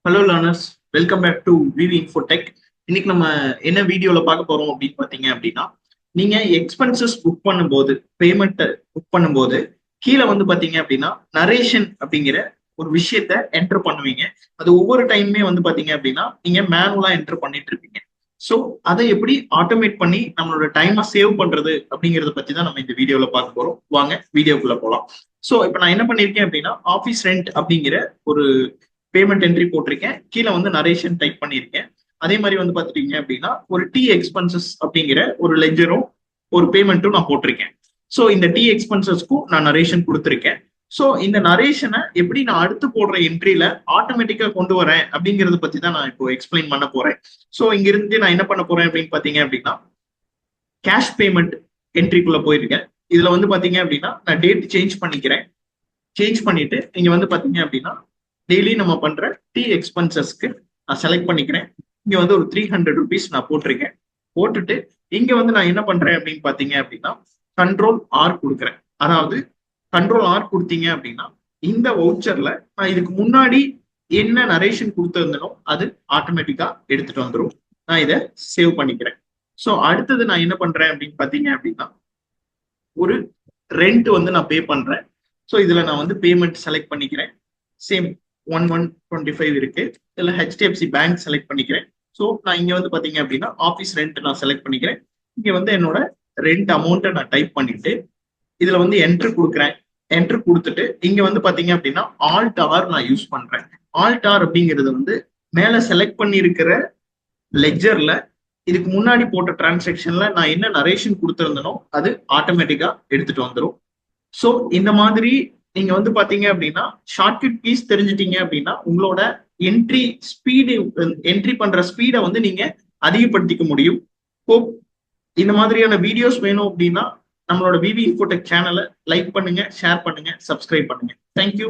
Hello learners, welcome back to VV Infotech. இன்னைக்கு நம்ம என்ன வீடியோல பார்க்க போறோம் அப்படின்னு பார்த்தீங்க அப்படின்னா, நீங்க எக்ஸ்பென்சஸ் புக் பண்ணும்போது, பேமெண்ட் புக் பண்ணும்போது கீழே வந்து பார்த்தீங்க அப்படின்னா நரேஷன் அப்படிங்கிற ஒரு விஷயத்த என்டர் பண்ணுவீங்க. அது ஒவ்வொரு டைமுமே வந்து பார்த்தீங்க அப்படின்னா நீங்க மேனுவலா என்டர் பண்ணிட்டு இருப்பீங்க. ஸோ அதை எப்படி ஆட்டோமேட் பண்ணி நம்மளோட டைமை சேவ் பண்றது அப்படிங்கறத பத்தி தான் நம்ம இந்த வீடியோல பார்க்க போறோம். வாங்க வீடியோக்குள்ள போலாம். ஸோ இப்போ நான் என்ன பண்ணிருக்கேன் அப்படின்னா, ஆஃபீஸ் ரெண்ட் அப்படிங்கிற ஒரு பேமெண்ட் என்ட்ரி போட்டிருக்கேன். கீழே வந்து நரேஷன் டைப் பண்ணியிருக்கேன். அதே மாதிரி வந்து பாத்துட்டீங்க அப்படின்னா ஒரு டி எக்ஸ்பென்சஸ் அப்படிங்கிற ஒரு லெஜரும் ஒரு பேமெண்ட்டும் நான் போட்டிருக்கேன். ஸோ இந்த டி எக்ஸ்பென்சஸ்க்கும் நான் நரேஷன் கொடுத்துருக்கேன். ஸோ இந்த நரேஷனை எப்படி நான் அடுத்து போடுற என்ட்ரியில ஆட்டோமேட்டிக்கா கொண்டு வரேன் அப்படிங்கறத பத்தி தான் நான் இப்போ எக்ஸ்பிளைன் பண்ண போறேன். ஸோ இங்க இருந்து நான் என்ன பண்ண போறேன் அப்படின்னு பாத்தீங்க அப்படின்னா, கேஷ் பேமெண்ட் என்ட்ரிக்குள்ள போயிருக்கேன். இதுல வந்து பாத்தீங்க அப்படின்னா நான் டேட் சேஞ்ச் பண்ணிக்கிறேன். சேஞ்ச் பண்ணிட்டு இங்க வந்து பாத்தீங்க அப்படின்னா டெய்லி நம்ம பண்ற டி எக்ஸ்பென்சஸ்க்கு நான் செலக்ட் பண்ணிக்கிறேன். இங்க வந்து ஒரு 300 rupees நான் போட்டிருக்கேன். போட்டுட்டு இங்க வந்து நான் என்ன பண்றேன் அப்படின்னு பாத்தீங்க அப்படின்னா கண்ட்ரோல் ஆர் கொடுக்குறேன். அதாவது கண்ட்ரோல் ஆர் கொடுத்தீங்க அப்படின்னா இந்த வவுச்சர்ல நான் இதுக்கு முன்னாடி என்ன நரேஷன் கொடுத்திருந்தனோ அது ஆட்டோமேட்டிக்கா எடுத்துட்டு வந்துடும். நான் இதை சேவ் பண்ணிக்கிறேன். ஸோ அடுத்தது நான் என்ன பண்றேன் அப்படின்னு பாத்தீங்க அப்படின்னா ஒரு ரெண்ட் வந்து நான் பே பண்றேன். ஸோ இதுல நான் வந்து பேமெண்ட் செலக்ட் பண்ணிக்கிறேன். சேம் 1125 இருக்கு. இதுல ஹெச்டிஎஃப்சி பேங்க் செலக்ட் பண்ணிக்கிறேன். ஸோ நான் இங்க வந்து பாத்தீங்க அப்படின்னா ஆஃபீஸ் ரெண்ட் நான் செலக்ட் பண்ணிக்கிறேன். இங்க வந்து என்னோட ரெண்ட் அமௌண்ட்டை நான் டைப் பண்ணிட்டு இதுல வந்து என்ட்ரு கொடுக்குறேன். என்ட்ரு கொடுத்துட்டு இங்க வந்து பாத்தீங்க அப்படின்னா ஆல்ட் ஆர் நான் யூஸ் பண்றேன். ஆல்ட் ஆர் அப்படிங்கிறது வந்து மேல செலக்ட் பண்ணியிருக்கிற லெஜர்ல இதுக்கு முன்னாடி போட்ட டிரான்சாக்ஷன்ல நான் என்ன நரேஷன் கொடுத்திருந்தனோ அது ஆட்டோமேட்டிக்கா எடுத்துட்டு வந்துடும். ஸோ இந்த மாதிரி நீங்க வந்து பாத்தீங்க அப்படின்னா ஷார்ட்கட் கீஸ் தெரிஞ்சிட்டீங்க அப்படின்னா உங்களோட என்ட்ரி பண்ற ஸ்பீடை வந்து நீங்க அதிகப்படுத்திக்க முடியும். ஹோப் இந்த மாதிரியான வீடியோஸ் வேணும் அப்படின்னா நம்மளோட விவி இன்ஃபோடெக் சேனலை லைக் பண்ணுங்க, ஷேர் பண்ணுங்க, சப்ஸ்கிரைப் பண்ணுங்க. தேங்க்யூ.